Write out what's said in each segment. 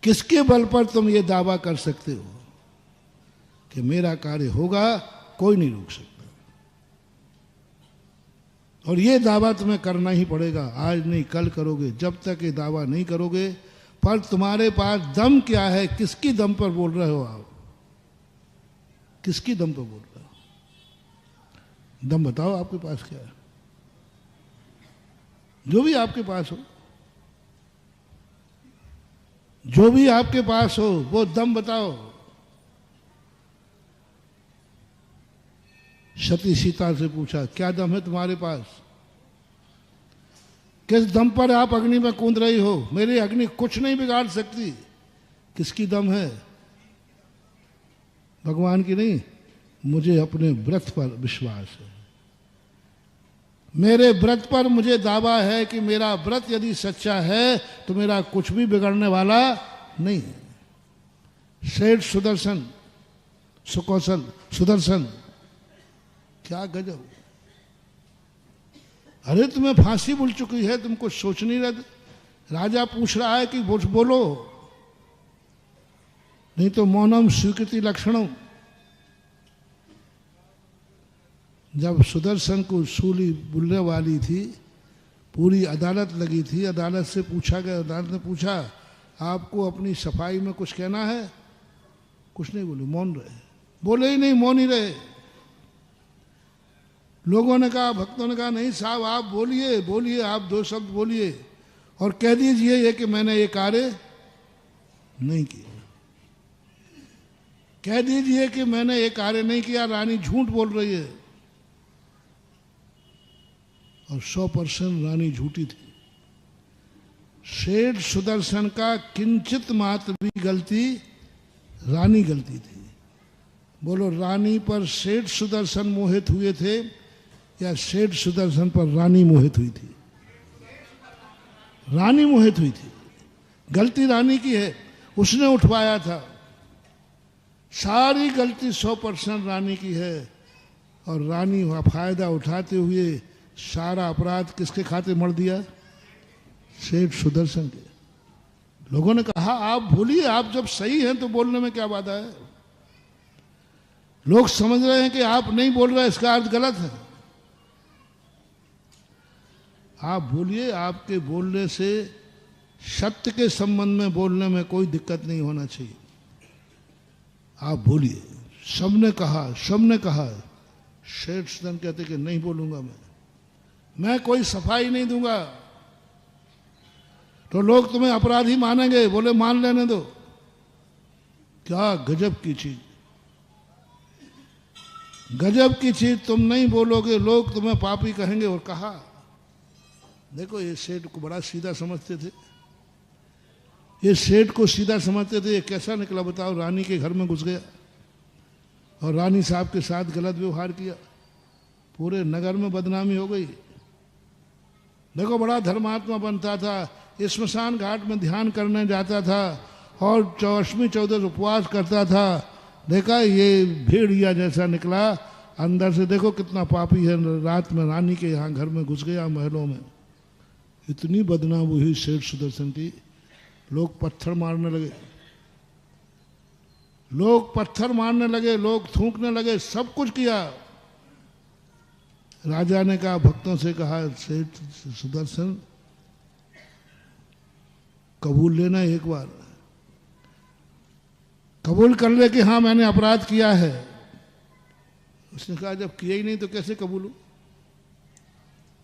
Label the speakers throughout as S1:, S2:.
S1: किसके बल पर तुम ये दावा कर सकते हो कि मेरा कार्य होगा, कोई नहीं रोक सकता। और ये दावा तुम्हें करना ही पड़ेगा, आज नहीं कल करोगे। जब तक ये दावा नहीं करोगे, पर तुम्हारे पास दम क्या है, किसकी दम पर बोल रहे हो आप, किसकी दम पर बोल रहे हो? दम बताओ आपके पास क्या है, जो भी आपके पास हो, जो भी आपके पास हो वो दम बताओ। सती सीता से पूछा, क्या दम है तुम्हारे पास? किस दम पर आप अग्नि में कूद रही हो? मेरी अग्नि कुछ नहीं बिगाड़ सकती। किसकी दम है? भगवान की नहीं, मुझे अपने व्रत पर विश्वास है। मेरे व्रत पर मुझे दावा है कि मेरा व्रत यदि सच्चा है तो मेरा कुछ भी बिगड़ने वाला नहीं है। सेठ सुदर्शन, सुकौशल सुदर्शन, क्या गजब! अरे तुम्हें फांसी मिल चुकी है, तुम कुछ सोच नहीं रहे। राजा पूछ रहा है कि बोलो, नहीं तो मौनम स्वीकृति लक्षणम। जब सुदर्शन को सूली बुलने वाली थी, पूरी अदालत लगी थी, अदालत से पूछा गया, अदालत ने पूछा आपको अपनी सफाई में कुछ कहना है? कुछ नहीं बोले, मौन रहे, बोले ही नहीं, मौन ही रहे। लोगों ने कहा, भक्तों ने कहा, नहीं साहब आप बोलिए, बोलिए, आप दो शब्द बोलिए और कह दीजिए ये कि मैंने ये कार्य नहीं किया। कह दीजिए कि मैंने ये कार्य नहीं किया। रानी झूठ बोल रही है और 100% रानी झूठी थी। सेठ सुदर्शन का किंचित मात्र भी गलती, रानी गलती थी। बोलो, रानी पर सेठ सुदर्शन मोहित हुए थे या सेठ सुदर्शन पर रानी मोहित हुई थी? रानी मोहित हुई थी। गलती रानी की है, उसने उठवाया था। सारी गलती 100% रानी की है और रानी का फायदा उठाते हुए सारा अपराध किसके खाते मर दिया? सेठ सुदर्शन के। लोगों ने कहा आप भूलिए, आप जब सही हैं तो बोलने में क्या बाधा है? लोग समझ रहे हैं कि आप नहीं बोल रहे, इसका अर्थ गलत है। आप बोलिए, आपके बोलने से सत्य के संबंध में बोलने में कोई दिक्कत नहीं होना चाहिए। आप बोलिए। सबने कहा। सेठ सुदर्शन कहते कि नहीं बोलूंगा, मैं कोई सफाई नहीं दूंगा। तो लोग तुम्हें अपराधी मानेंगे। बोले मान लेने दो। क्या गजब की चीज, गजब की चीज। तुम नहीं बोलोगे, लोग तुम्हें पापी कहेंगे। और कहा, देखो ये सेठ को बड़ा सीधा समझते थे, ये सेठ को सीधा समझते थे। ये कैसा निकला बताओ? रानी के घर में घुस गया और रानी साहब के साथ गलत व्यवहार किया, पूरे नगर में बदनामी हो गई। देखो बड़ा धर्मात्मा बनता था, स्मशान घाट में ध्यान करने जाता था और अष्टमी चौदस उपवास करता था। देखा ये भेड़िया जैसा निकला, अंदर से देखो कितना पापी है। रात में रानी के यहाँ घर में घुस गया, महलों में। इतनी बदनाम हुई सेठ सुदर्शन की, लोग पत्थर मारने लगे, लोग थूकने लगे, सब कुछ किया। राजा ने कहा, भक्तों से कहा, सेठ सुदर्शन कबूल लेना, एक बार कबूल कर ले कि हाँ मैंने अपराध किया है। उसने कहा जब किया ही नहीं तो कैसे कबूलूं?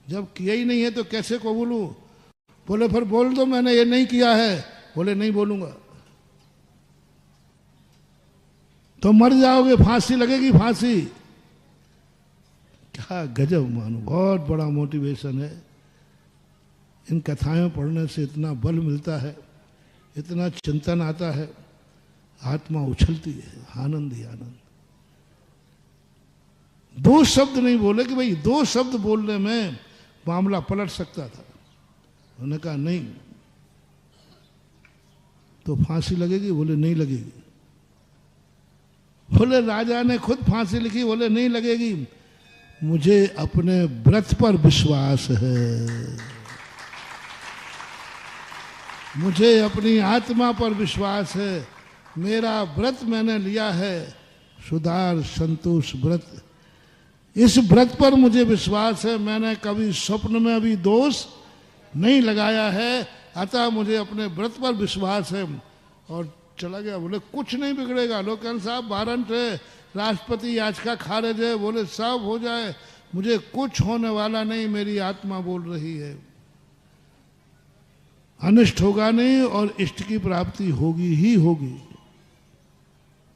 S1: जब किया ही नहीं है तो कैसे कबूलूं? बोले फिर बोल दो मैंने ये नहीं किया है। बोले नहीं बोलूंगा तो मर जाओगे, फांसी लगेगी, फांसी। क्या गजब मानो, बहुत बड़ा मोटिवेशन है। इन कथाएं पढ़ने से इतना बल मिलता है, इतना चिंतन आता है, आत्मा उछलती है, आनंद ही आनंद। दो शब्द नहीं बोले कि भाई 2 शब्द बोलने में मामला पलट सकता था। उन्होंने कहा नहीं तो फांसी लगेगी। बोले नहीं लगेगी। बोले राजा ने खुद फांसी लिखी। बोले नहीं लगेगी, मुझे अपने व्रत पर विश्वास है। मुझे अपनी आत्मा पर विश्वास है, मेरा व्रत मैंने लिया है, सुधार संतोष व्रत। इस व्रत पर मुझे विश्वास है, मैंने कभी स्वप्न में भी दोष नहीं लगाया है, अतः मुझे अपने व्रत पर विश्वास है। और चला गया। बोले कुछ नहीं बिगड़ेगा। लोग कहते साहब वारंट है, राष्ट्रपति याचिका खारिज है, बोले सब हो जाए, मुझे कुछ होने वाला नहीं, मेरी आत्मा बोल रही है। अनिष्ट होगा नहीं और इष्ट की प्राप्ति होगी ही होगी।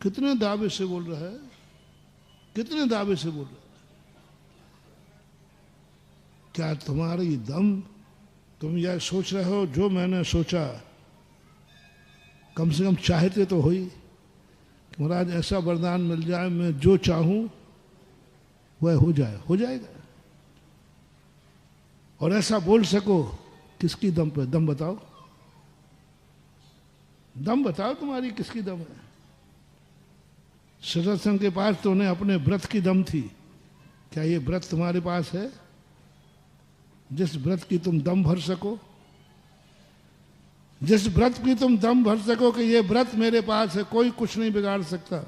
S1: कितने दावे से बोल रहा है, कितने दावे से बोल रहा है। क्या तुम्हारी दम, तुम यह सोच रहे हो जो मैंने सोचा, कम से कम चाहते तो हो ही कि महाराज ऐसा वरदान मिल जाए, मैं जो चाहूं वह हो जाए, हो जाएगा। और ऐसा बोल सको, किसकी दम पे? दम बताओ, दम बताओ तुम्हारी किसकी दम है। सुदर्शन के पास तो उन्हें अपने व्रत की दम थी। क्या ये व्रत तुम्हारे पास है जिस व्रत की तुम दम भर सको, जिस व्रत की तुम दम भर सको कि ये व्रत मेरे पास है, कोई कुछ नहीं बिगाड़ सकता।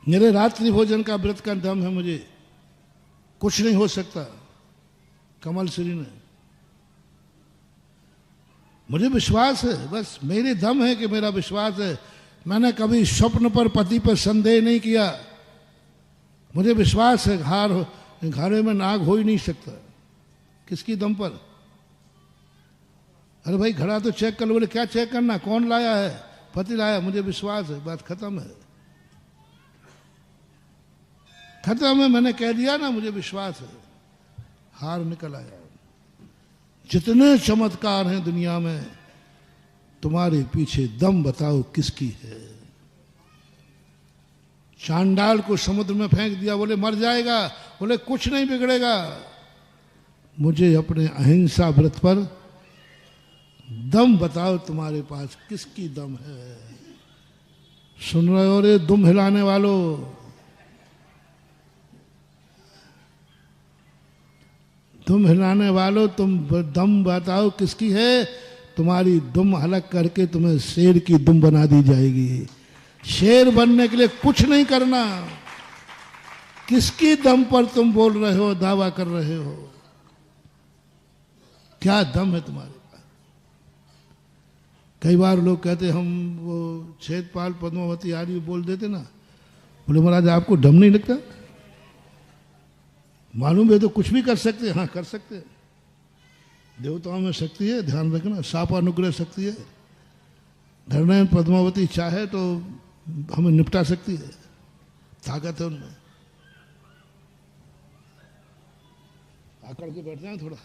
S1: मेरे रात्रि भोजन का व्रत का दम है, मुझे कुछ नहीं हो सकता। कमल श्री ने, मुझे विश्वास है, बस मेरे दम है कि मेरा विश्वास है। मैंने कभी स्वप्न पर पति पर संदेह नहीं किया। मुझे विश्वास है घाड़े में नाग हो ही नहीं सकता। किसकी दम पर? अरे भाई घड़ा तो चेक कर लो। बोले क्या चेक करना, कौन लाया है? पति लाया, मुझे विश्वास है, बात खत्म है, खत्म है। मैंने कह दिया ना, मुझे विश्वास है, हार निकल आया। जितने चमत्कार हैं दुनिया में, तुम्हारे पीछे दम बताओ किसकी है। चांडाल को समुद्र में फेंक दिया, बोले मर जाएगा, बोले कुछ नहीं बिगड़ेगा। मुझे अपने अहिंसा व्रत पर दम बताओ, तुम्हारे पास किसकी दम है। सुन रहे हो रे दुम हिलाने वालों, तुम हिलाने वालों, तुम दम बताओ किसकी है। तुम्हारी दुम हलक करके तुम्हें शेर की दुम बना दी जाएगी। शेर बनने के लिए कुछ नहीं करना। किसकी दम पर तुम बोल रहे हो, दावा कर रहे हो? क्या दम है तुम्हारे पास? कई बार लोग कहते हम वो छेदपाल पद्मावती आदि बोल देते ना, बोले महाराज आपको दम नहीं लगता? मालूम है तो कुछ भी कर सकते हैं। हाँ कर सकते हैं, देवताओं में शक्ति है, ध्यान रखना, साप अनुग्रह शक्ति है। धरनायन पद्मावती चाहे तो हमें निपटा सकती है, ताकत है उनमें। आकर के बैठ जाए थोड़ा।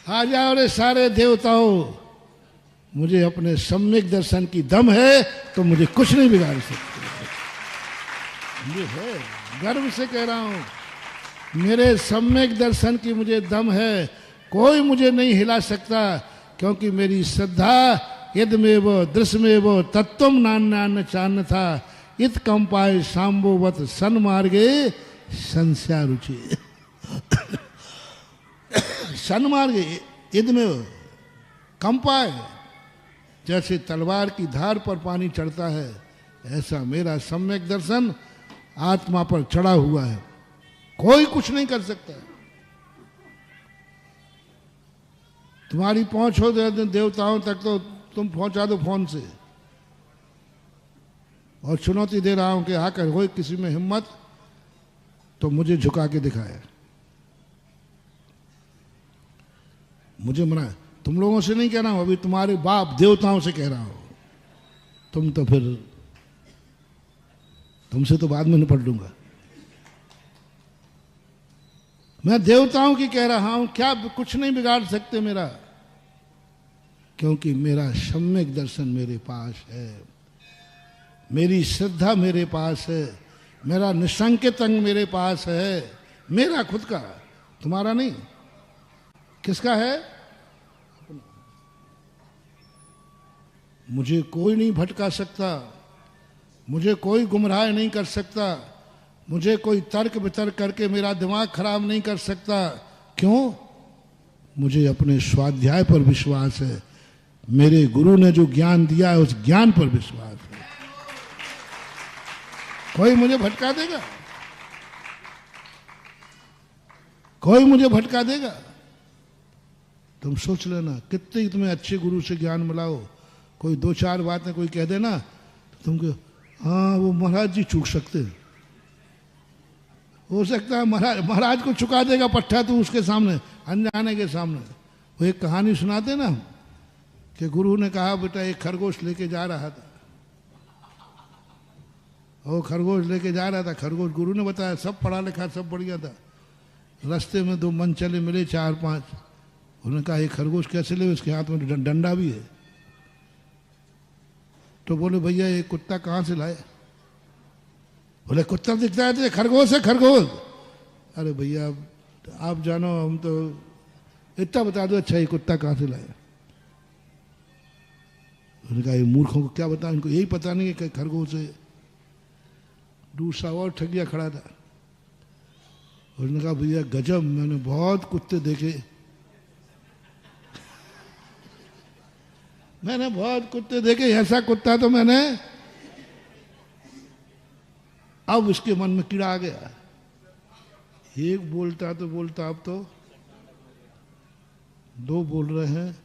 S1: आ जाओ रे सारे देवताओं, मुझे अपने सम्यक दर्शन की दम है तो मुझे कुछ नहीं बिगाड़ सकते। ये है, गर्व से कह रहा हूं, मेरे सम्यक दर्शन की मुझे दम है, कोई मुझे नहीं हिला सकता। क्योंकि मेरी श्रद्धा यदमेव दृश्यमेव तत्वम नान्यान्न चान्न था इत कंपाय शाम्भोवत सन्मार्गे संस्या रुचि। सन्मार्गे यदमेव कंपाय, जैसे तलवार की धार पर पानी चढ़ता है, ऐसा मेरा सम्यक दर्शन आत्मा पर चढ़ा हुआ है, कोई कुछ नहीं कर सकता। तुम्हारी पहुंच हो देवताओं तक तो तुम पहुंचा दो फोन से। और चुनौती दे रहा हूं कि आकर हो किसी में हिम्मत तो मुझे झुका के दिखाए। मुझे मना, तुम लोगों से नहीं कह रहा हूं, अभी तुम्हारे बाप देवताओं से कह रहा हूं। तुम तो फिर, तुमसे तो बाद में निपट लूंगा। मैं देवताओं की कह रहा हूं, क्या कुछ नहीं बिगाड़ सकते मेरा, क्योंकि मेरा सम्यक दर्शन मेरे पास है, मेरी श्रद्धा मेरे पास है, मेरा निसंकित अंग मेरे पास है, मेरा खुद का, तुम्हारा नहीं। किसका है? मुझे कोई नहीं भटका सकता, मुझे कोई गुमराह नहीं कर सकता, मुझे कोई तर्क वितर्क करके मेरा दिमाग खराब नहीं कर सकता। क्यों? मुझे अपने स्वाध्याय पर विश्वास है, मेरे गुरु ने जो ज्ञान दिया है उस ज्ञान पर विश्वास है। कोई मुझे भटका देगा? कोई मुझे भटका देगा? तुम सोच लेना, कितने तुम्हें अच्छे गुरु से ज्ञान मिलाओ, कोई दो चार बातें कोई कह देना तो तुम कहो हाँ वो महाराज जी चूक सकते, हो सकता है महाराज को चुका देगा पट्टा तू उसके सामने, अनजाने के सामने। वो एक कहानी सुनाते ना कि गुरु ने कहा बेटा एक खरगोश लेके जा रहा था, वो खरगोश लेके जा रहा था, खरगोश गुरु ने बताया सब पढ़ा लिखा सब बढ़िया था। रास्ते में दो मन चले मिले चार पांच, उन्होंने कहा ये खरगोश कैसे ले, उसके हाथ में डंडा भी है। तो बोले भैया ये कुत्ता कहाँ से लाए? बोले कुत्ता दिखता है तो खरगोश है खरगोश। अरे भैया आप जानो, हम तो इतना बता दो, अच्छा ये कुत्ता कहाँ से लाए? उन्होंने कहा ये मूर्खों को क्या बता, इनको यही पता नहीं है कि खरगोश है। दूसरा और ठगिया खड़ा था, उसने कहा भैया गजब, मैंने बहुत कुत्ते देखे, मैंने बहुत कुत्ते देखे, ऐसा कुत्ता तो मैंने। अब उसके मन में कीड़ा आ गया, एक बोलता तो बोलता, अब तो दो बोल रहे हैं,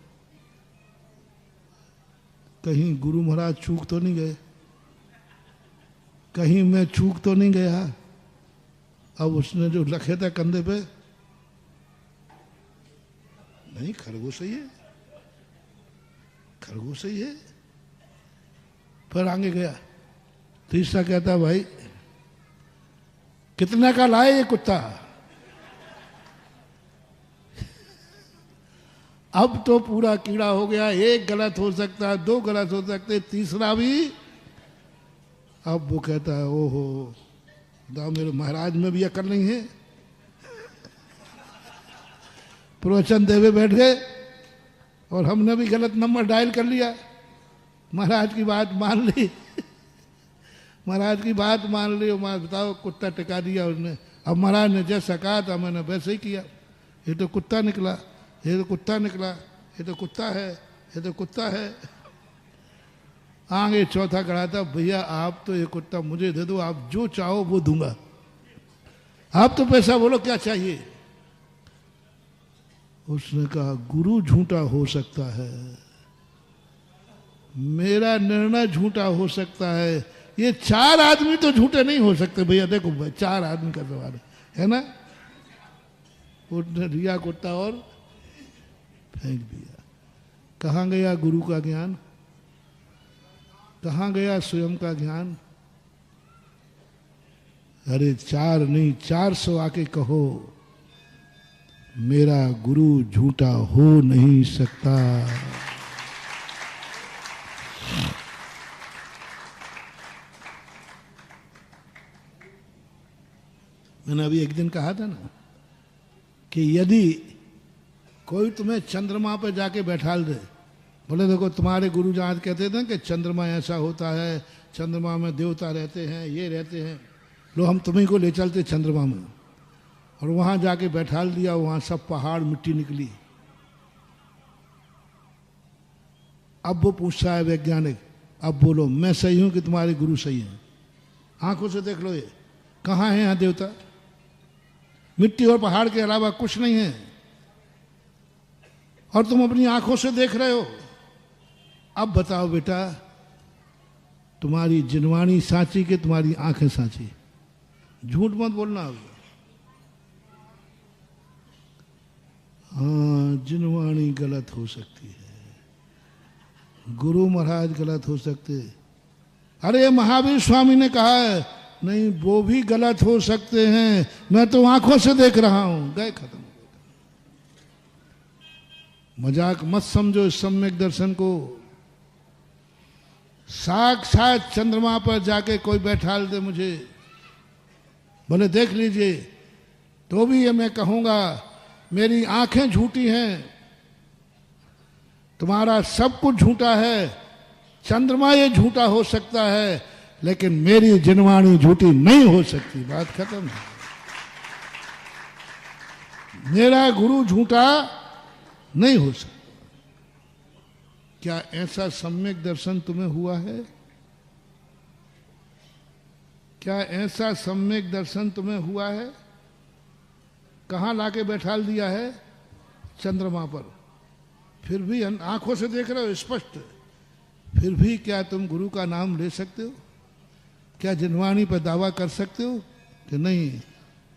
S1: कहीं गुरु महाराज चूक तो नहीं गए, कहीं मैं चूक तो नहीं गया। अब उसने जो रखे था कंधे पे, नहीं खरगोश सही है, खरगोश सही है। फिर आगे गया, तीसरा कहता भाई कितने का लाए ये कुत्ता? अब तो पूरा कीड़ा हो गया, एक गलत हो सकता है, दो गलत हो सकते, तीसरा भी। अब वो कहता है ओहो दाओ मेरे महाराज में भी अकल नहीं है। प्रवचन देवे बैठ गए और हमने भी गलत नंबर डायल कर लिया, महाराज की बात मान ली, महाराज की बात मान ली। और बताओ कुत्ता टिका दिया उसने। अब महाराज ने जैसा कहा था मैंने वैसे ही किया, ये तो कुत्ता निकला, ये तो कुत्ता निकला, ये तो कुत्ता है, ये तो कुत्ता है। आगे चौथा खड़ा था, भैया आप तो ये कुत्ता मुझे दे दो, आप जो चाहो वो दूंगा, आप तो पैसा बोलो क्या चाहिए। उसने कहा गुरु झूठा हो सकता है, मेरा निर्णय झूठा हो सकता है, ये चार आदमी तो झूठे नहीं हो सकते भैया। देखो भाई चार आदमी का सवाल है ना। उसने लिया कुत्ता और फेंक दिया। कहाँ गया गुरु का ज्ञान, कहाँ गया स्वयं का ज्ञान? अरे चार नहीं 400 आके कहो मेरा गुरु झूठा हो नहीं सकता। मैंने अभी एक दिन कहा था ना कि यदि कोई तुम्हें चंद्रमा पर जाके बैठाल दे, बोले देखो तुम्हारे गुरु जहां कहते थे कि चंद्रमा ऐसा होता है, चंद्रमा में देवता रहते हैं, ये रहते हैं, लो हम तुम्हीं को ले चलते चंद्रमा में, और वहां जाके बैठाल दिया, वहां सब पहाड़ मिट्टी निकली। अब वो पूछता है वैज्ञानिक, अब बोलो मैं सही हूं कि तुम्हारे गुरु सही हैं? आंखों से देख लो, ये कहाँ है यहाँ देवता? मिट्टी और पहाड़ के अलावा कुछ नहीं है, और तुम अपनी आंखों से देख रहे हो। अब बताओ बेटा, तुम्हारी जिनवाणी सांची के तुम्हारी आंखें सांची? झूठ मत बोलना। अब हाँ जिनवाणी गलत हो सकती है, गुरु महाराज गलत हो सकते। अरे महावीर स्वामी ने कहा है नहीं वो भी गलत हो सकते हैं, मैं तो आंखों से देख रहा हूं। गए खत्म। मजाक मत समझो इस सम्यक दर्शन को। साक्षात चंद्रमा पर जाके कोई बैठाल दे मुझे, बोले देख लीजिए, तो भी ये मैं कहूंगा मेरी आंखें झूठी हैं, तुम्हारा सब कुछ झूठा है, चंद्रमा ये झूठा हो सकता है, लेकिन मेरी जिनवाणी झूठी नहीं हो सकती। बात खत्म है। मेरा गुरु झूठा नहीं हो सकता। क्या ऐसा सम्यक दर्शन तुम्हें हुआ है? क्या ऐसा सम्यक दर्शन तुम्हें हुआ है? कहाँ लाके बैठाल दिया है? चंद्रमा पर। फिर भी आंखों से देख रहे हो स्पष्ट, फिर भी क्या तुम गुरु का नाम ले सकते हो? क्या जिनवाणी पर दावा कर सकते हो कि नहीं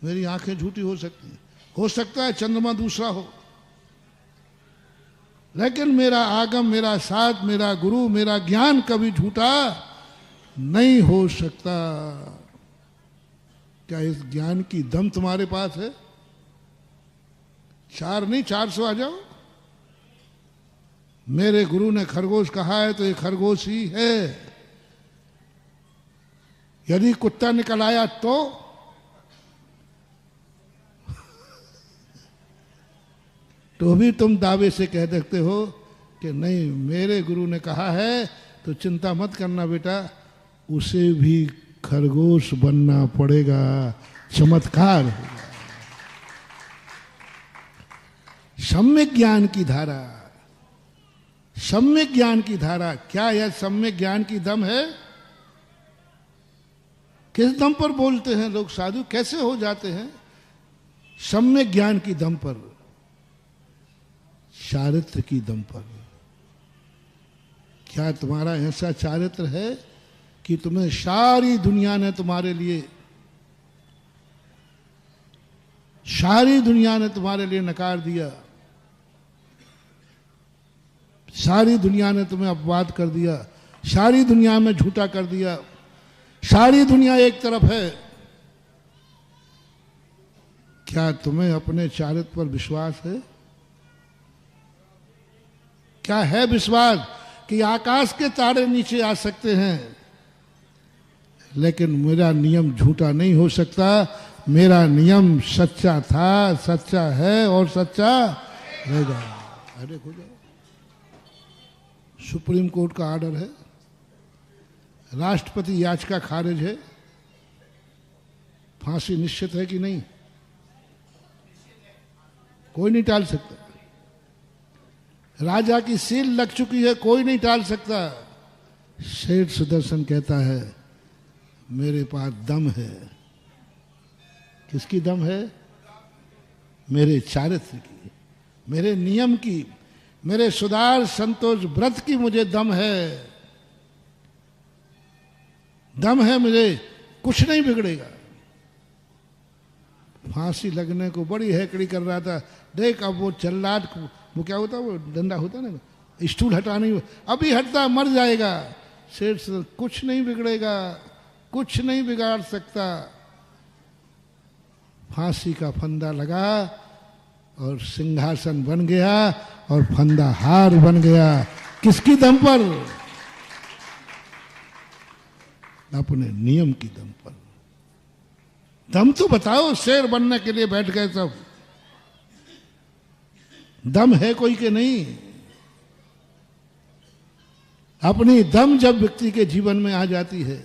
S1: मेरी आंखें झूठी हो सकती हैं? हो सकता है चंद्रमा दूसरा हो, लेकिन मेरा आगम, मेरा साथ, मेरा गुरु, मेरा ज्ञान कभी झूठा नहीं हो सकता। क्या इस ज्ञान की दम तुम्हारे पास है? 4 नहीं 400 आ जाओ। मेरे गुरु ने खरगोश कहा है तो ये खरगोश ही है। यदि कुत्ता निकल आया तो भी तुम दावे से कह सकते हो कि नहीं मेरे गुरु ने कहा है तो चिंता मत करना बेटा, उसे भी खरगोश बनना पड़ेगा, चमत्कार होगा। सम्यक ज्ञान की धारा, सम्यक ज्ञान की धारा। क्या यह सम्यक ज्ञान की दम है? किस दम पर बोलते हैं लोग? साधु कैसे हो जाते हैं? सम्यक ज्ञान की दम पर, चारित्र की दम पर। क्या तुम्हारा ऐसा चारित्र है कि तुम्हें सारी दुनिया ने तुम्हारे लिए, सारी दुनिया ने तुम्हारे लिए नकार दिया, सारी दुनिया ने तुम्हें अपवाद कर दिया, सारी दुनिया में झूठा कर दिया, सारी दुनिया एक तरफ है, क्या तुम्हें अपने चारित्र पर विश्वास है? क्या है विश्वास कि आकाश के तारे नीचे आ सकते हैं, लेकिन मेरा नियम झूठा नहीं हो सकता। मेरा नियम सच्चा था, सच्चा है और सच्चा रहेगा। अरे हो जाओ। सुप्रीम कोर्ट का आर्डर है, राष्ट्रपति याचिका खारिज है, फांसी निश्चित है कि नहीं? कोई नहीं टाल सकता। राजा की सील लग चुकी है, कोई नहीं टाल सकता। सेठ सुदर्शन कहता है मेरे पास दम है। किसकी दम है? मेरे चारित्र की, मेरे नियम की, मेरे सुधार संतोष व्रत की मुझे दम है। दम है मुझे, कुछ नहीं बिगड़ेगा। फांसी लगने को बड़ी हैकड़ी कर रहा था, देख अब वो जल्लाद, वो क्या होता है, वो डंडा होता है ना, स्टूल हटाने, अभी हटता मर जाएगा। शेर से कुछ नहीं बिगड़ेगा, कुछ नहीं बिगाड़ सकता। फांसी का फंदा लगा और सिंहासन बन गया और फंदा हार बन गया। किसकी दम पर? अपने नियम की दम पर। दम तो बताओ, शेर बनने के लिए बैठ गए सब। दम है कोई के नहीं? अपनी दम जब व्यक्ति के जीवन में आ जाती है,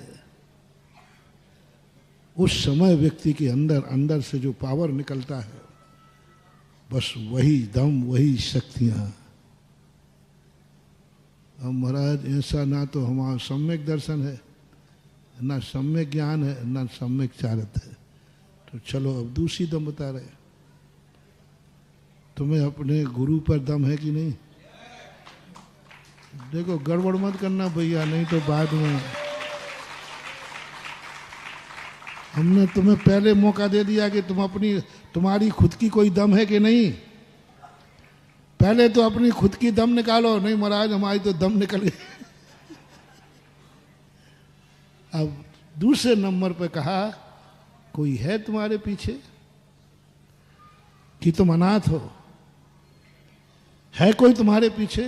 S1: उस समय व्यक्ति के अंदर अंदर से जो पावर निकलता है, बस वही दम, वही शक्तियां। अब महाराज ऐसा ना तो हमारा सम्यक दर्शन है, ना सम्यक ज्ञान है, ना सम्यक चारित्र है। तो चलो अब दूसरी दम बता रहे। तुम्हें अपने गुरु पर दम है कि नहीं? देखो गड़बड़ मत करना भैया, नहीं तो बाद में हमने तुम्हें पहले मौका दे दिया कि तुम्हारी खुद की कोई दम है कि नहीं। पहले तो अपनी खुद की दम निकालो। नहीं महाराज हमारी तो दम निकल गई। अब दूसरे नंबर पे कहा कोई है तुम्हारे पीछे कि तुम अनाथ हो? है कोई तुम्हारे पीछे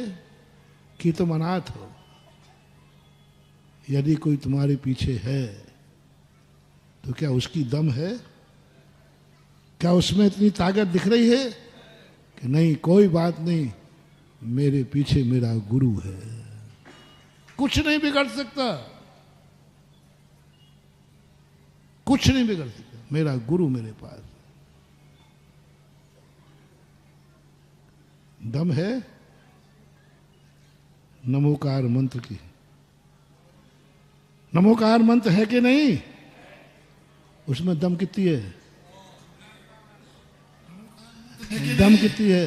S1: कि तुम अनाथ हो? यदि कोई तुम्हारे पीछे है तो क्या उसकी दम है? क्या उसमें इतनी ताकत दिख रही है कि नहीं कोई बात नहीं, मेरे पीछे मेरा गुरु है, कुछ नहीं बिगड़ सकता। कुछ नहीं बिगड़ सकता, मेरा गुरु मेरे पास। दम है नमोकार मंत्र की। नमोकार मंत्र है कि नहीं? उसमें दम कितनी है? दम कितनी है?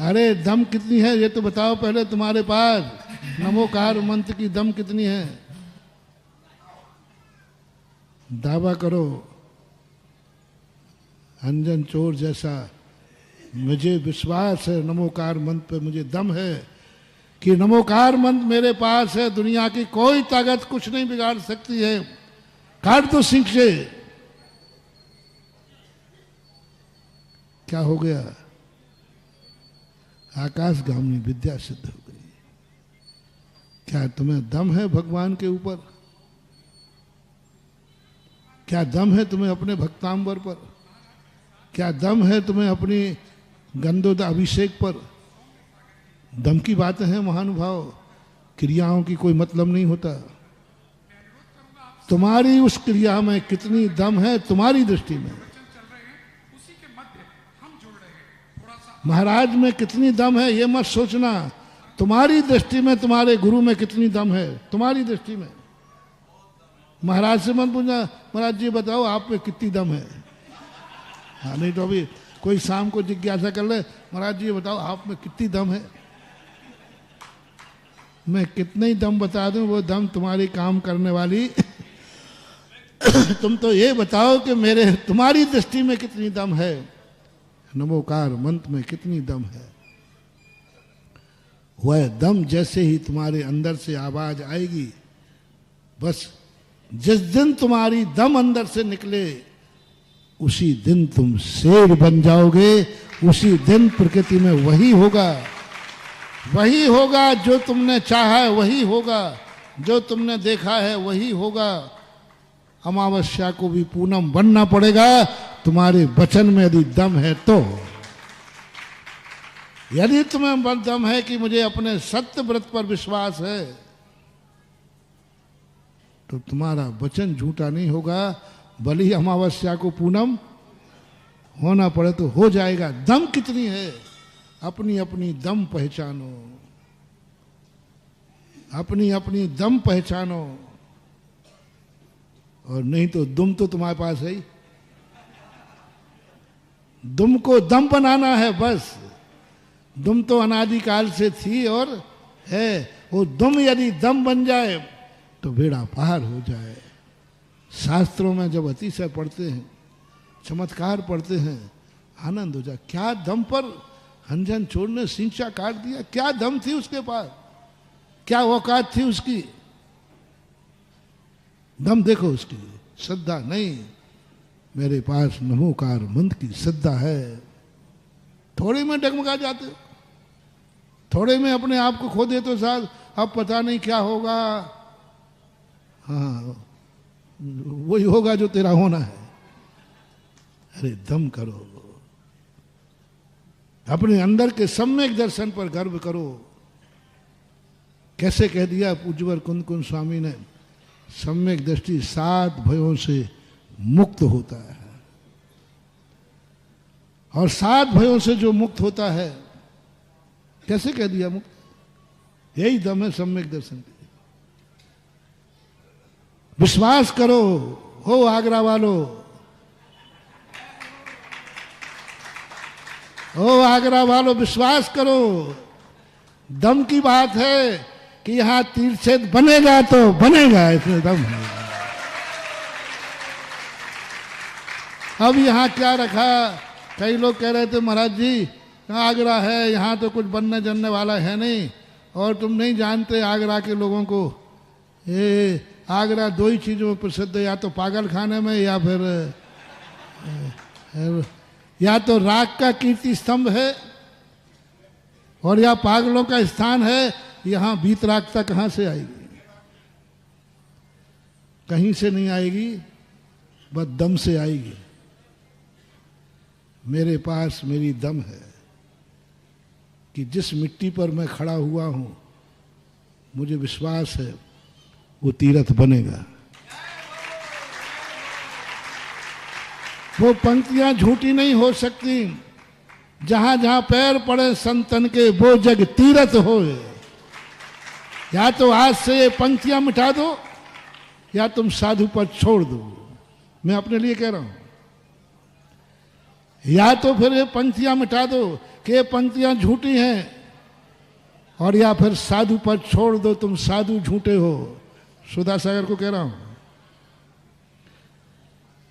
S1: अरे दम कितनी है ये तो बताओ पहले तुम्हारे पास। नमोकार मंत्र की दम कितनी है? दावा करो अंजन चोर जैसा। मुझे विश्वास है नमोकार मंत्र पे, मुझे दम है कि नमोकार मंत्र मेरे पास है। दुनिया की कोई ताकत कुछ नहीं बिगाड़ सकती है। काट दो सिंह से। क्या हो गया? आकाशगामी विद्या सिद्ध हो गई। क्या तुम्हें दम है भगवान के ऊपर? क्या दम है तुम्हें अपने भक्तांबर पर? क्या दम है तुम्हें अपनी गंधोद अभिषेक पर? दम की बातें हैं महानुभाव, क्रियाओं की कोई मतलब नहीं होता। तुम्हारी उस क्रिया में कितनी दम है तुम्हारी दृष्टि में? महाराज में कितनी दम है ये मत सोचना, तुम्हारी दृष्टि में तुम्हारे गुरु में कितनी दम है तुम्हारी दृष्टि में। महाराज से मत पूछना महाराज जी बताओ आप में कितनी दम है। हाँ, नहीं तो अभी कोई शाम को जिज्ञासा कर ले महाराज जी बताओ आप में कितनी दम है। मैं कितने ही दम बता दूं, वो दम तुम्हारी काम करने वाली तुम तो ये बताओ कि मेरे तुम्हारी दृष्टि में कितनी दम है। नमोकार मंत्र में कितनी दम है। वह दम जैसे ही तुम्हारे अंदर से आवाज आएगी, बस जिस दिन तुम्हारी दम अंदर से निकले उसी दिन तुम शेर बन जाओगे। उसी दिन प्रकृति में वही होगा, वही होगा जो तुमने चाहा है, वही होगा जो तुमने देखा है, वही होगा। अमावस्या को भी पूनम बनना पड़ेगा तुम्हारे वचन में यदि दम है तो। यदि तुम्हें दम है कि मुझे अपने सत्य व्रत पर विश्वास है तो तुम्हारा वचन झूठा नहीं होगा। भले ही अमावस्या को पूनम होना पड़े तो हो जाएगा। दम कितनी है अपनी अपनी दम पहचानो, अपनी अपनी दम पहचानो। और नहीं तो दुम तो तुम्हारे पास है ही। दुम को दम बनाना है बस। दुम तो अनादिकाल से थी और है। वो दुम यदि दम बन जाए तो बेड़ा पार हो जाए। शास्त्रों में जब अतिशय पढ़ते हैं, चमत्कार पढ़ते हैं, आनंद हो जाए। क्या दम पर अंजन चोर ने सिंचा काट दिया? क्या दम थी उसके पास? क्या औकात थी उसकी? दम देखो उसकी, श्रद्धा नहीं। मेरे पास नमोकार मंत्र की श्रद्धा है। थोड़े में डगमगा जाते हो, थोड़े में अपने आप को खो देते हो। साथ अब पता नहीं क्या होगा। हाँ, वही होगा जो तेरा होना है। अरे दम करो, अपने अंदर के सम्यक दर्शन पर गर्व करो। कैसे कह दिया पूज्यवर कुंद कुंद स्वामी ने, सम्यक दृष्टि 7 भयों से मुक्त होता है। और 7 भयों से जो मुक्त होता है, कैसे कह दिया मुक्त? यही दम है सम्यक दर्शन की। विश्वास करो हो आगरा वालों, ओ आगरा वालों विश्वास करो। दम की बात है कि यहां तीर्थक्षेत्र बनेगा तो बनेगा, इसमें दम है। अब यहां क्या रखा? कई लोग कह रहे थे महाराज जी आगरा है, यहां तो कुछ बनने जनने वाला है नहीं। और तुम नहीं जानते आगरा के लोगों को, ये आगरा 2 ही चीजों में प्रसिद्ध है, या तो पागल खाने में या तो राग का कीर्ति स्तंभ है और या पागलों का स्थान है। यहां वीतरागता कहां से आएगी? कहीं से नहीं आएगी, बस दम से आएगी। मेरे पास मेरी दम है कि जिस मिट्टी पर मैं खड़ा हुआ हूं, मुझे विश्वास है वो तीर्थ बनेगा। वो पंक्तियां झूठी नहीं हो सकती। जहां जहां पैर पड़े संतन के वो जग तीरथ हो। या तो आज से ये पंक्तियां मिटा दो या तुम साधु पद छोड़ दो। मैं अपने लिए कह रहा हूं, या तो फिर ये पंक्तियां मिटा दो कि ये पंक्तियां झूठी हैं, और या फिर साधु पद छोड़ दो, तुम साधु झूठे हो। सुधा सागर को कह रहा हूं,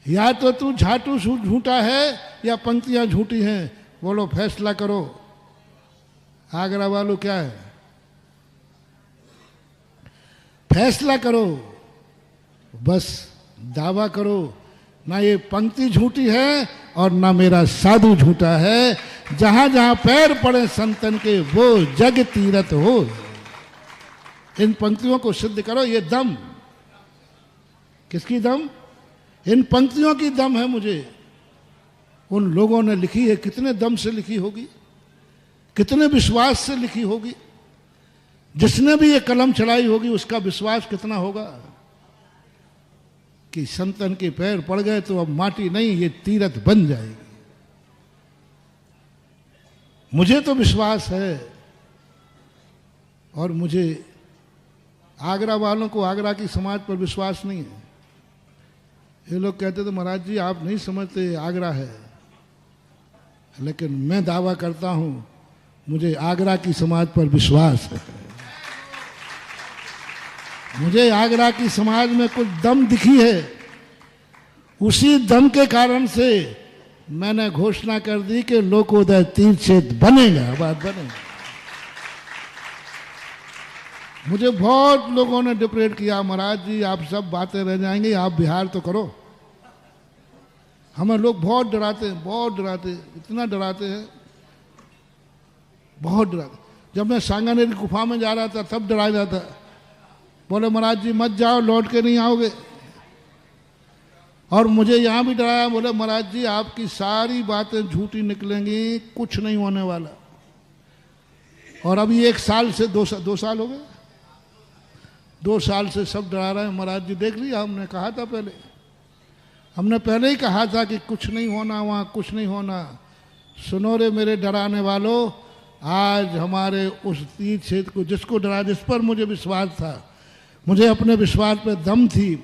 S1: या तो तू झाटू झूठा है या पंक्तियां झूठी हैं। बोलो, फैसला करो। आगरा वालों क्या है, फैसला करो। बस दावा करो, ना ये पंक्ति झूठी है और ना मेरा साधु झूठा है। जहां जहां पैर पड़े संतन के वो जग तीरथ हो। इन पंक्तियों को सिद्ध करो। ये दम किसकी दम? इन पंक्तियों की दम है मुझे। उन लोगों ने लिखी है, कितने दम से लिखी होगी, कितने विश्वास से लिखी होगी। जिसने भी ये कलम चलाई होगी उसका विश्वास कितना होगा कि संतन के पैर पड़ गए तो अब माटी नहीं, ये तीरथ बन जाएगी। मुझे तो विश्वास है, और मुझे आगरा वालों को, आगरा की समाज पर विश्वास नहीं है। ये लोग कहते थे महाराज जी आप नहीं समझते आगरा है, लेकिन मैं दावा करता हूं मुझे आगरा की समाज पर विश्वास है। मुझे आगरा की समाज में कुछ दम दिखी है। उसी दम के कारण से मैंने घोषणा कर दी कि लोकोदय तीर्थ क्षेत्र बनेगा, बात बनेगा। मुझे बहुत लोगों ने डिप्रेट किया, महाराज जी आप सब बातें रह जाएंगी, आप बिहार तो करो। हमें लोग बहुत डराते हैं, बहुत डराते हैं, इतना डराते हैं, बहुत डराते। जब मैं सांगानेर गुफा में जा रहा था तब डराया जाता, बोले महाराज जी मत जाओ, लौट के नहीं आओगे। और मुझे यहाँ भी डराया, बोले महाराज जी आपकी सारी बातें झूठी निकलेंगी, कुछ नहीं होने वाला। और अभी 1 साल से 2 साल हो गए, 2 साल से सब डरा रहे हैं। महाराज जी देख लिया, हमने कहा था पहले, हमने पहले ही कहा था कि कुछ नहीं होना, वहाँ कुछ नहीं होना। सुनो रे मेरे डराने वालों, आज हमारे उस तीर्थ क्षेत्र को, जिसको डरा, जिस पर मुझे विश्वास था, मुझे अपने विश्वास पर दम थी,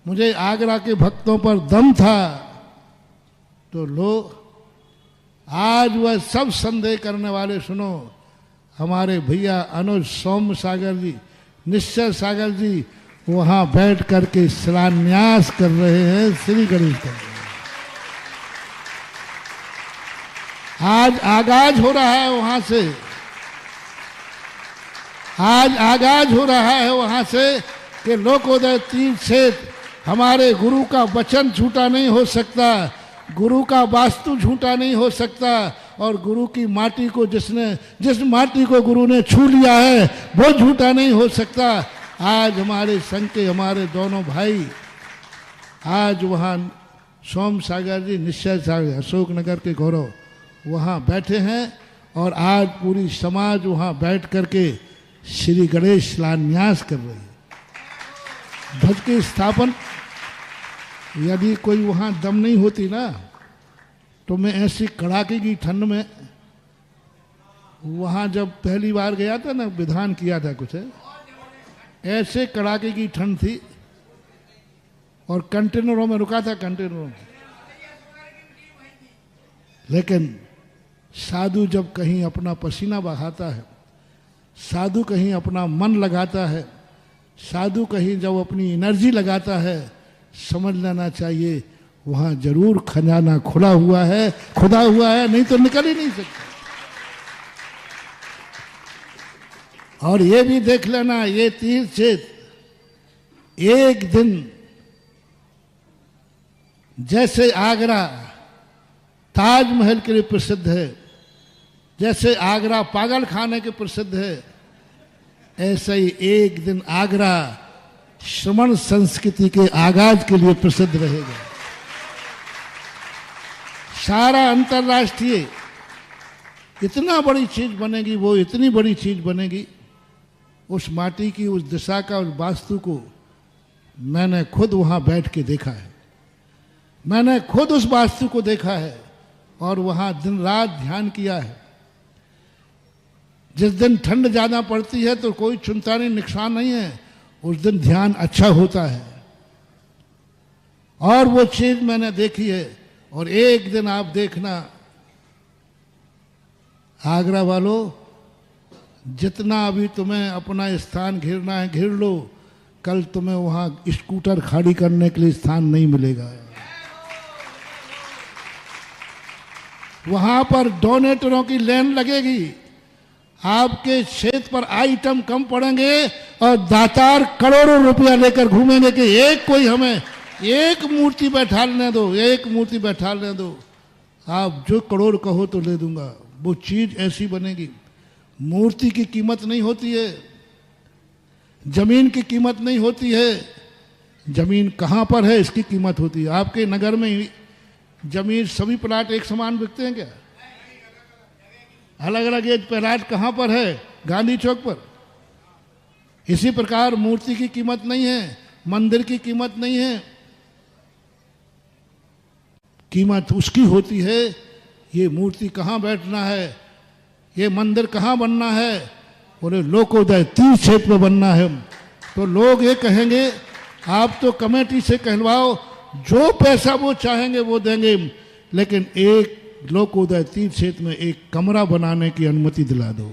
S1: मुझे आगरा के भक्तों पर दम था, तो लोग आज वह सब संदेह करने वाले, सुनो हमारे भैया अनुज सोम सागर जी, निश्चय सागर जी वहां बैठ करके शिलान्यास कर रहे हैं, श्री गणेश कर रहे हैं। आज आगाज हो रहा है वहां से, आज आगाज हो रहा है वहां से कि लोकोदय तीर्थ क्षेत्र, हमारे गुरु का वचन झूठा नहीं हो सकता, गुरु का वास्तु झूठा नहीं हो सकता, और गुरु की माटी को जिस माटी को गुरु ने छू लिया है वो झूठा नहीं हो सकता। आज हमारे संघ के हमारे दोनों भाई आज वहाँ सोम सागर जी, निश्चय सागर, अशोकनगर के गौरव वहाँ बैठे हैं, और आज पूरी समाज वहाँ बैठ करके श्री गणेश शिलान्यास कर रही है। ध्वज की स्थापन, यदि कोई वहाँ दम नहीं होती ना, तो मैं ऐसी कड़ाके की ठंड में, वहाँ जब पहली बार गया था ना, विधान किया था कुछ है, ऐसे कड़ाके की ठंड थी, और कंटेनरों में रुका था, कंटेनरों में। लेकिन साधु जब कहीं अपना पसीना बहाता है, साधु कहीं अपना मन लगाता है, साधु कहीं जब अपनी एनर्जी लगाता है, समझ लेना चाहिए वहाँ जरूर खजाना खुला हुआ है, खुदा हुआ है, नहीं तो निकल ही नहीं सकता। और ये भी देख लेना, ये तीर्थ क्षेत्र एक दिन जैसे आगरा ताजमहल के लिए प्रसिद्ध है, जैसे आगरा पागल खाने के प्रसिद्ध है, ऐसे ही एक दिन आगरा श्रमण संस्कृति के आगाज के लिए प्रसिद्ध रहेगा। सारा अंतर्राष्ट्रीय इतना बड़ी चीज बनेगी, वो इतनी बड़ी चीज बनेगी, उस माटी की, उस दिशा का, उस वास्तु को मैंने खुद वहां बैठ के देखा है। मैंने खुद उस वास्तु को देखा है और वहां दिन रात ध्यान किया है। जिस दिन ठंड ज्यादा पड़ती है तो कोई चिंता नहीं, नुकसान नहीं है, उस दिन ध्यान अच्छा होता है। और वो चीज मैंने देखी है। और एक दिन आप देखना, आगरा वालों, जितना अभी तुम्हें अपना स्थान घेरना है घेर लो, कल तुम्हें वहां स्कूटर खाली करने के लिए स्थान नहीं मिलेगा। वहां पर डोनेटरों की लाइन लगेगी, आपके क्षेत्र पर आइटम कम पड़ेंगे और दातार करोड़ों रुपया लेकर घूमेंगे कि एक कोई हमें एक मूर्ति बैठा लेने दो, एक मूर्ति बैठा लेने दो। आप जो करोड़ कहो तो ले दूंगा। वो चीज ऐसी बनेगी। मूर्ति की कीमत नहीं होती है, जमीन की कीमत नहीं होती है। जमीन कहाँ पर है इसकी कीमत होती है। आपके नगर में जमीन सभी प्लाट एक समान बिकते हैं क्या? अलग अलग ये प्लाट कहाँ पर है? गांधी चौक पर। इसी प्रकार मूर्ति की कीमत नहीं है, मंदिर की कीमत नहीं है। कीमत उसकी होती है ये मूर्ति कहाँ बैठना है, ये मंदिर कहाँ बनना है। बोले लोकोदय तीर्थ क्षेत्र में बनना है। तो लोग ये कहेंगे आप तो कमेटी से कहलवाओ, जो पैसा वो चाहेंगे वो देंगे, लेकिन एक लोकोदय तीर्थ क्षेत्र में एक कमरा बनाने की अनुमति दिला दो।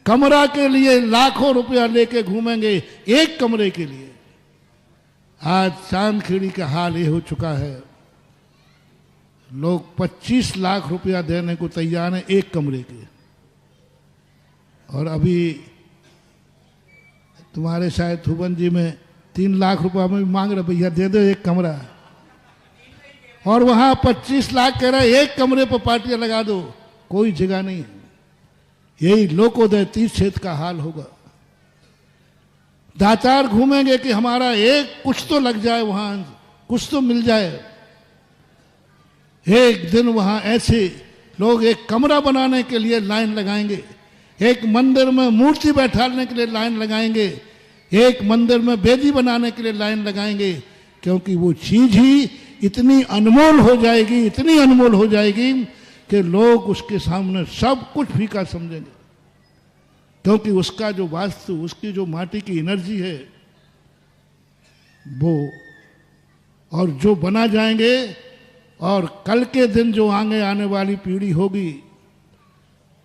S1: कमरा के लिए लाखों रुपया लेके घूमेंगे, एक कमरे के लिए। आज चांदखेड़ी का हाल ये हो चुका है, लोग 25 लाख रुपया देने को तैयार हैं एक कमरे के। और अभी तुम्हारे शायद थुबन जी में 3 लाख रुपया में भी मांग रहे, भैया दे दो एक कमरा। और वहां 25 लाख कह रहा है एक कमरे पर पार्टियां लगा दो, कोई जगह नहीं है। यही लोकोदय तीर्थ क्षेत्र का हाल होगा। दातार घूमेंगे कि हमारा एक कुछ तो लग जाए, वहां कुछ तो मिल जाए। एक दिन वहां ऐसे लोग एक कमरा बनाने के लिए लाइन लगाएंगे, एक मंदिर में मूर्ति बैठाने के लिए लाइन लगाएंगे, एक मंदिर में वेदी बनाने के लिए लाइन लगाएंगे, क्योंकि वो चीज ही इतनी अनमोल हो जाएगी, इतनी अनमोल हो जाएगी कि लोग उसके सामने सब कुछ फीका समझेंगे। क्योंकि उसका जो वास्तु, उसकी जो माटी की एनर्जी है वो, और जो बना जाएंगे, और कल के दिन जो आगे आने वाली पीढ़ी होगी,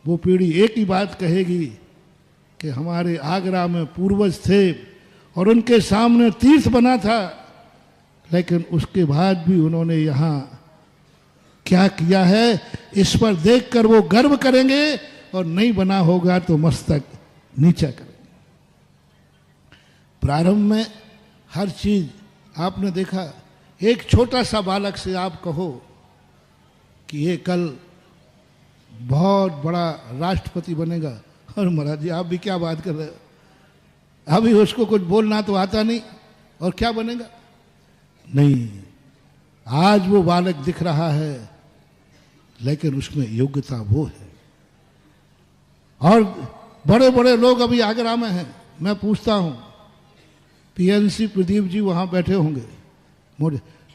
S1: वो पीढ़ी एक ही बात कहेगी कि हमारे आगरा में पूर्वज थे और उनके सामने तीर्थ बना था, लेकिन उसके बाद भी उन्होंने यहाँ क्या किया है, इस पर देखकर वो गर्व करेंगे, और नहीं बना होगा तो मस्तक नीचा करेंगे। प्रारंभ में हर चीज आपने देखा। एक छोटा सा बालक से आप कहो कि ये कल बहुत बड़ा राष्ट्रपति बनेगा, और महाराज जी आप भी क्या बात कर रहे हो, अभी उसको कुछ बोलना तो आता नहीं, और क्या बनेगा? नहीं, आज वो बालक दिख रहा है, लेकिन उसमें योग्यता वो है। और बड़े बड़े लोग अभी आगरा में हैं। मैं पूछता हूं, पीएनसी प्रदीप जी वहां बैठे होंगे।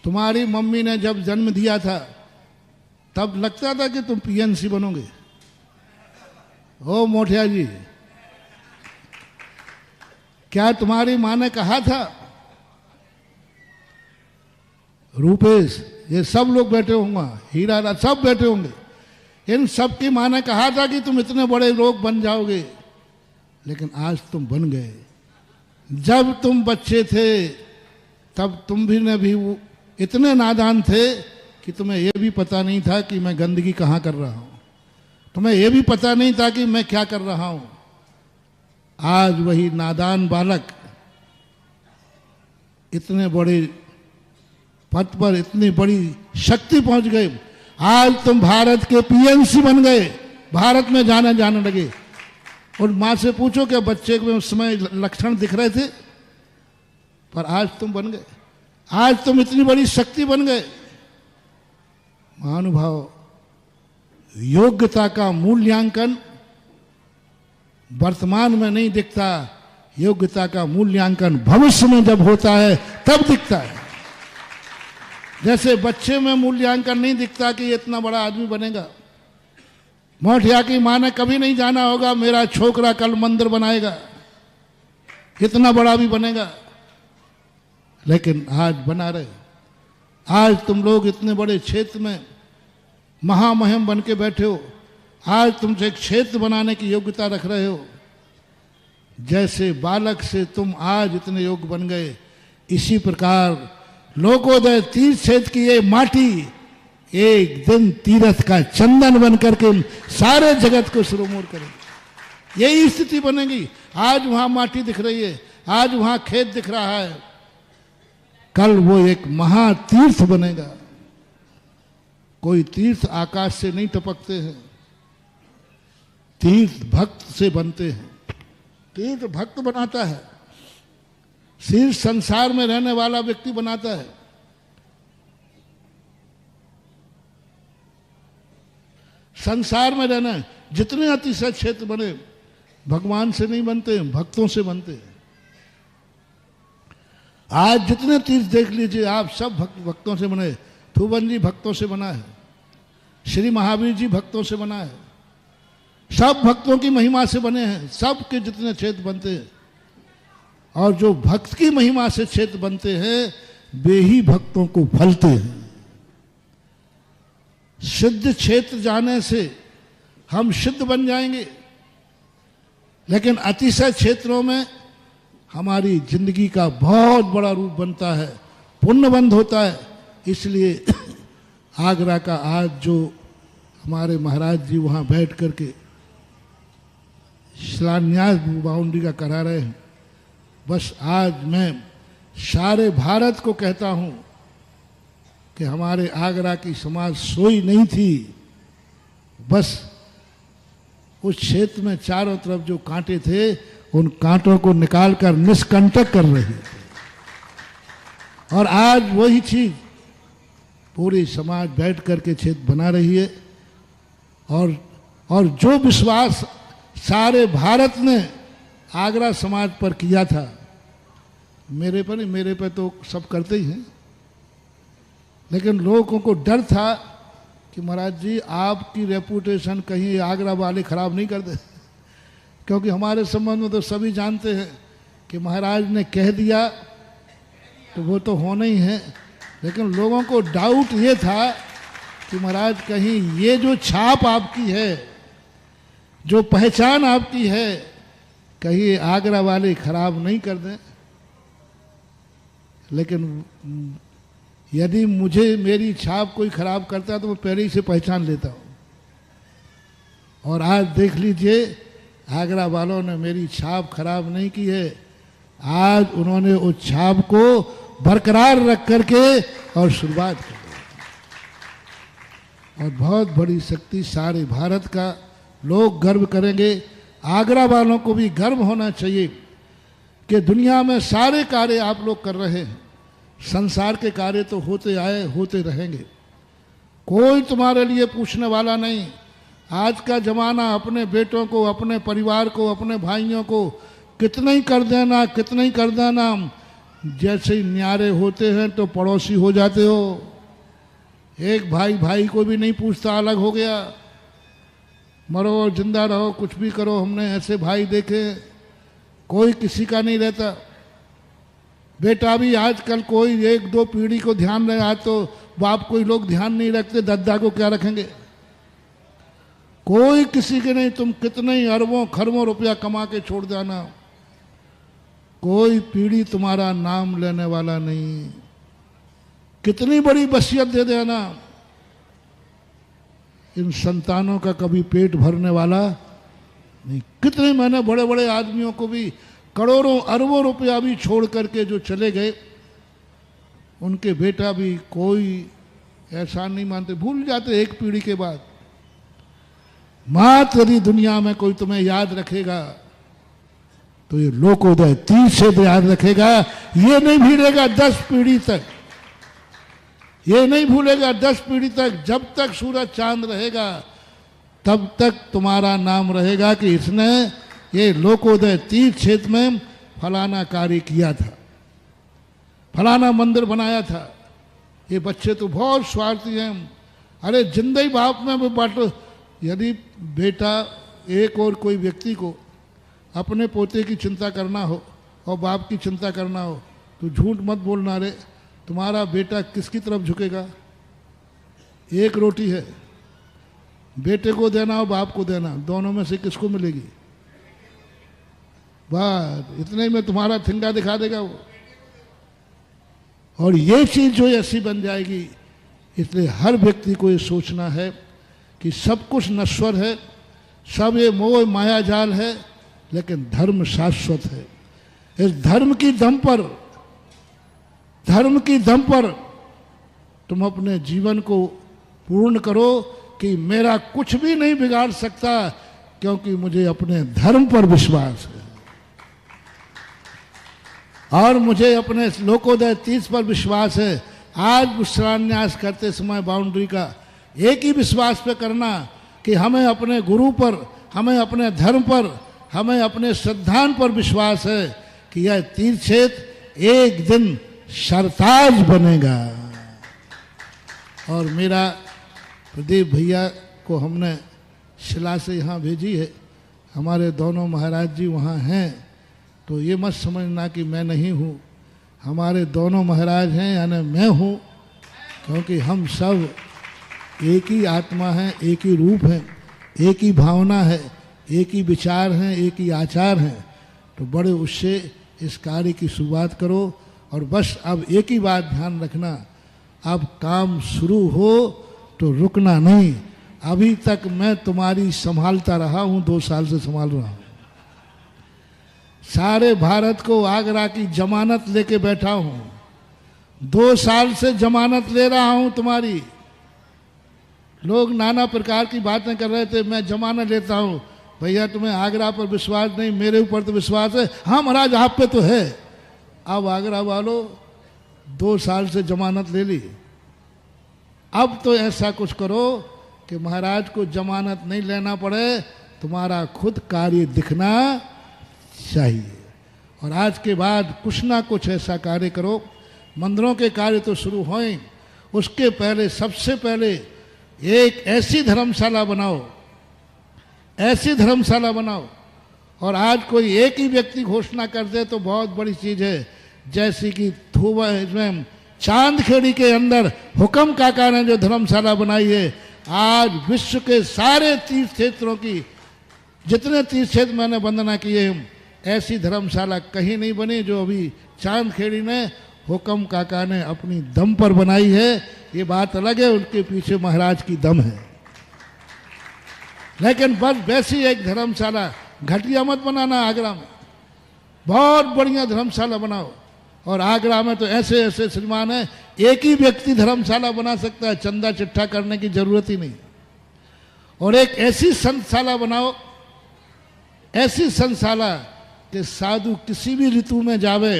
S1: तुम्हारी मम्मी ने जब जन्म दिया था तब लगता था कि तुम पीएनसी बनोगे? ओ मोठिया जी, क्या तुम्हारी मां ने कहा था? रूपेश, ये सब लोग बैठे होंगे, हीरा सब बैठे होंगे, इन सब की मां ने कहा था कि तुम इतने बड़े लोग बन जाओगे, लेकिन आज तुम बन गए। जब तुम बच्चे थे तब तुम भी ने भी इतने नादान थे कि तुम्हें यह भी पता नहीं था कि मैं गंदगी कहाँ कर रहा हूँ, तुम्हें यह भी पता नहीं था कि मैं क्या कर रहा हूँ। आज वही नादान बालक इतने बड़े पद पर, इतनी बड़ी शक्ति पहुंच गए। आज तुम भारत के पीएनसी बन गए, भारत में जाने लगे। और माँ से पूछो कि बच्चे को उस समय लक्षण दिख रहे थे, पर आज तुम बन गए, आज तुम इतनी बड़ी शक्ति बन गए। महानुभाव, योग्यता का मूल्यांकन वर्तमान में नहीं दिखता, योग्यता का मूल्यांकन भविष्य में जब होता है तब दिखता है। जैसे बच्चे में मूल्यांकन नहीं दिखता कि ये इतना बड़ा आदमी बनेगा। मोठिया की माँ ने कभी नहीं जाना होगा मेरा छोकरा कल मंदिर बनाएगा, इतना बड़ा भी बनेगा, लेकिन आज बना रहे। आज तुम लोग इतने बड़े क्षेत्र में महामहिम बन के बैठे हो, आज तुमसे एक क्षेत्र बनाने की योग्यता रख रहे हो। जैसे बालक से तुम आज इतने योग्य बन गए, इसी प्रकार लोकोदय तीर्थ क्षेत्र की ये माटी एक दिन तीर्थ का चंदन बन करके सारे जगत को सिरोमोर करेगी। यही स्थिति बनेगी। आज वहां माटी दिख रही है, आज वहां खेत दिख रहा है, कल वो एक महातीर्थ बनेगा। कोई तीर्थ आकाश से नहीं टपकते हैं, तीर्थ भक्त से बनते हैं। तीर्थ भक्त बनाता है, सिर्फ संसार में रहने वाला व्यक्ति बनाता है। संसार में रहना, जितने अतिशय क्षेत्र बने भगवान से नहीं बनते, भक्तों से बनते हैं। आज जितने तीर्थ देख लीजिए आप, सब भक्तों से बने। थुवन जी भक्तों से बना है, श्री महावीर जी भक्तों से बना है, सब भक्तों की महिमा से बने हैं। सब के जितने क्षेत्र बनते हैं, और जो भक्त की महिमा से क्षेत्र बनते हैं वे ही भक्तों को फलते हैं। सिद्ध क्षेत्र जाने से हम सिद्ध बन जाएंगे, लेकिन अतिशय क्षेत्रों में हमारी जिंदगी का बहुत बड़ा रूप बनता है, पुण्यबंध होता है। इसलिए आगरा का आज जो हमारे महाराज जी वहाँ बैठ करके शिलान्यास बाउंड्री का करा रहे हैं, बस आज मैं सारे भारत को कहता हूँ कि हमारे आगरा की समाज सोई नहीं थी। बस उस क्षेत्र में चारों तरफ जो कांटे थे उन कांटों को निकालकर निष्कंटक कर रही है। और आज वही चीज पूरी समाज बैठ करके क्षेत्र बना रही है। और जो विश्वास सारे भारत ने आगरा समाज पर किया था, मेरे पर नहीं, मेरे पर तो सब करते ही हैं, लेकिन लोगों को डर था कि महाराज जी आपकी रेपुटेशन कहीं आगरा वाले खराब नहीं कर दे, क्योंकि हमारे संबंध में तो सभी जानते हैं कि महाराज ने कह दिया तो वो तो होना ही है। लेकिन लोगों को डाउट ये था कि महाराज कहीं ये जो छाप आपकी है, जो पहचान आपकी है, कहीं आगरा वाले खराब नहीं कर दें। लेकिन यदि मुझे मेरी छाप कोई खराब करता तो मैं पहले ही से पहचान लेता हूँ। और आज देख लीजिए आगरा वालों ने मेरी छाप खराब नहीं की है, आज उन्होंने उस छाप को बरकरार रख करके और शुरुआत कर दी। और बहुत बड़ी शक्ति सारे भारत का लोग गर्व करेंगे। आगरा वालों को भी गर्व होना चाहिए कि दुनिया में सारे कार्य आप लोग कर रहे हैं। संसार के कार्य तो होते आए, होते रहेंगे, कोई तुम्हारे लिए पूछने वाला नहीं। आज का जमाना अपने बेटों को, अपने परिवार को, अपने भाइयों को कितना ही कर देना, कितना ही कर देना, जैसे ही न्यारे होते हैं तो पड़ोसी हो जाते हो। एक भाई भाई को भी नहीं पूछता, अलग हो गया। मरो जिंदा रहो कुछ भी करो, हमने ऐसे भाई देखे, कोई किसी का नहीं रहता। बेटा भी आजकल कोई एक दो पीढ़ी को ध्यान रहे, आज तो बाप कोई लोग ध्यान नहीं रखते, दादा को क्या रखेंगे। कोई किसी के नहीं, तुम कितने ही अरबों खरबों रुपया कमा के छोड़ देना, कोई पीढ़ी तुम्हारा नाम लेने वाला नहीं। कितनी बड़ी वसीयत दे देना, इन संतानों का कभी पेट भरने वाला नहीं। कितने मैंने बड़े बड़े आदमियों को भी करोड़ों अरबों रुपया भी छोड़ करके जो चले गए, उनके बेटा भी कोई ऐसा नहीं मानते, भूल जाते एक पीढ़ी के बाद। मात्र यदि दुनिया में कोई तुम्हें याद रखेगा तो ये लोकोदय तीर्थ क्षेत्र याद रखेगा। ये नहीं भूलेगा 10 पीढ़ी तक, ये नहीं भूलेगा 10 पीढ़ी तक। जब तक सूरज चांद रहेगा तब तक तुम्हारा नाम रहेगा कि इसने ये लोकोदय तीर्थ क्षेत्र में फलाना कार्य किया था, फलाना मंदिर बनाया था। ये बच्चे तो बहुत स्वार्थी हैं, अरे जिंदगी बाप में भी बांटो। यदि बेटा एक और कोई व्यक्ति को अपने पोते की चिंता करना हो और बाप की चिंता करना हो तो झूठ मत बोलना रे, तुम्हारा बेटा किसकी तरफ झुकेगा? एक रोटी है, बेटे को देना और बाप को देना, दोनों में से किसको मिलेगी? बस इतने में तुम्हारा ठिंगा दिखा देगा वो। और ये चीज जो ऐसी बन जाएगी, इसलिए हर व्यक्ति को ये सोचना है कि सब कुछ नश्वर है, सब ये मोह माया जाल है, लेकिन धर्म शाश्वत है। इस धर्म की दम पर तुम अपने जीवन को पूर्ण करो कि मेरा कुछ भी नहीं बिगाड़ सकता, क्योंकि मुझे अपने धर्म पर विश्वास है और मुझे अपने लोकोदय 30 पर विश्वास है। आज शिलान्यास करते समय बाउंड्री का एक ही विश्वास पे करना कि हमें अपने गुरु पर, हमें अपने धर्म पर, हमें अपने सिद्धांत पर विश्वास है कि यह तीर्थ क्षेत्र एक दिन सरताज बनेगा। और मेरा प्रदीप भैया को हमने शिला से यहाँ भेजी है, हमारे दोनों महाराज जी वहाँ हैं, तो ये मत समझना कि मैं नहीं हूँ, हमारे दोनों महाराज हैं यानी मैं हूँ, क्योंकि हम सब एक ही आत्मा हैं, एक ही रूप हैं, एक ही भावना है, एक ही विचार हैं, एक ही आचार हैं। तो बड़े उससे इस कार्य की शुरुआत करो। और बस अब एक ही बात ध्यान रखना, अब काम शुरू हो तो रुकना नहीं। अभी तक मैं तुम्हारी संभालता रहा हूँ, 2 साल से संभाल रहा हूँ, सारे भारत को आगरा की जमानत लेके बैठा हूँ, 2 साल से जमानत ले रहा हूँ तुम्हारी। लोग नाना प्रकार की बातें कर रहे थे, मैं जमानत लेता हूँ। भैया तुम्हें आगरा पर विश्वास नहीं, मेरे ऊपर तो विश्वास है। हाँ महाराज आप पे तो है। अब आगरा वालों 2 साल से जमानत ले ली, अब तो ऐसा कुछ करो कि महाराज को जमानत नहीं लेना पड़े, तुम्हारा खुद कार्य दिखना चाहिए। और आज के बाद कुछ ना कुछ ऐसा कार्य करो। मंदिरों के कार्य तो शुरू हों, उसके पहले सबसे पहले एक ऐसी धर्मशाला बनाओ, ऐसी धर्मशाला बनाओ। और आज कोई एक ही व्यक्ति घोषणा कर दे तो बहुत बड़ी चीज है, जैसे कि थुवा इसमें चांदखेड़ी के अंदर हुक्म काका ने जो धर्मशाला बनाई है, आज विश्व के सारे तीर्थ क्षेत्रों की, जितने तीर्थ क्षेत्र मैंने वंदना किए हैं, ऐसी धर्मशाला कहीं नहीं बनी जो अभी चांदखेड़ी ने हुक्म काका ने अपनी दम पर बनाई है। ये बात अलग है, उनके पीछे महाराज की दम है। लेकिन बस वैसी एक धर्मशाला, घटिया मत बनाना आगरा में, बहुत बढ़िया धर्मशाला बनाओ। और आगरा में तो ऐसे ऐसे श्रीमान है, एक ही व्यक्ति धर्मशाला बना सकता है, चंदा चिट्ठा करने की जरूरत ही नहीं। और एक ऐसी संतशाला बनाओ, ऐसी संतशाला कि साधु किसी भी ऋतु में जावे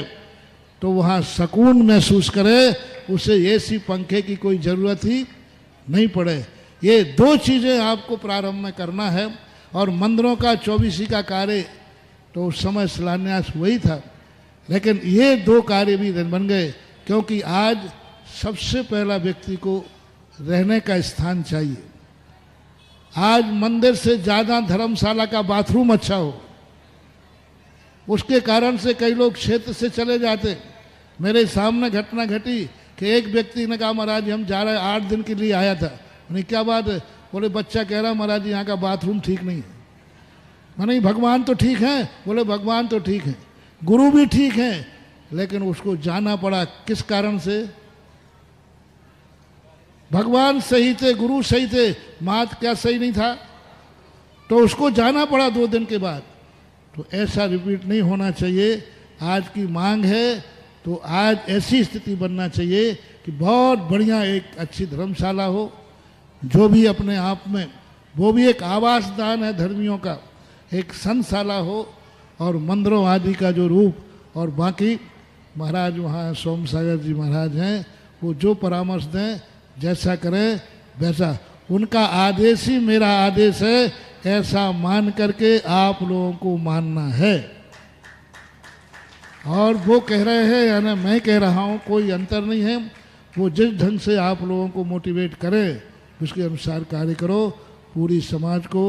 S1: तो वहाँ सुकून महसूस करे, उसे एसी पंखे की कोई ज़रूरत ही नहीं पड़े। ये 2 चीज़ें आपको प्रारंभ में करना है। और मंदिरों का 24 का कार्य तो उस समय शिलान्यास वही था, लेकिन ये 2 कार्य भी बन गए, क्योंकि आज सबसे पहला व्यक्ति को रहने का स्थान चाहिए। आज मंदिर से ज़्यादा धर्मशाला का बाथरूम अच्छा हो, उसके कारण से कई लोग क्षेत्र से चले जाते। मेरे सामने घटना घटी कि एक व्यक्ति ने कहा महाराज हम जा रहे हैं, 8 दिन के लिए आया था। मैंने क्या बात है? बोले बच्चा कह रहा महाराज जी यहाँ का बाथरूम ठीक नहीं है। मैंने भगवान तो ठीक है? बोले भगवान तो ठीक है, गुरु भी ठीक है, लेकिन उसको जाना पड़ा। किस कारण से? भगवान सही थे, गुरु सही थे, मात क्या सही नहीं था, तो उसको जाना पड़ा 2 दिन के बाद। तो ऐसा रिपीट नहीं होना चाहिए। आज की मांग है तो आज ऐसी स्थिति बनना चाहिए कि बहुत बढ़िया एक अच्छी धर्मशाला हो, जो भी अपने आप में वो भी एक आवास दान है धर्मियों का, एक संतशाला हो, और मंदिरों आदि का जो रूप। और बाकी महाराज वहाँ सोम सागर जी महाराज हैं, वो जो परामर्श दें, जैसा करें वैसा, उनका आदेश ही मेरा आदेश है, ऐसा मान करके आप लोगों को मानना है। और वो कह रहे हैं यानी मैं कह रहा हूँ, कोई अंतर नहीं है। वो जिस ढंग से आप लोगों को मोटिवेट करें उसके अनुसार कार्य करो, पूरी समाज को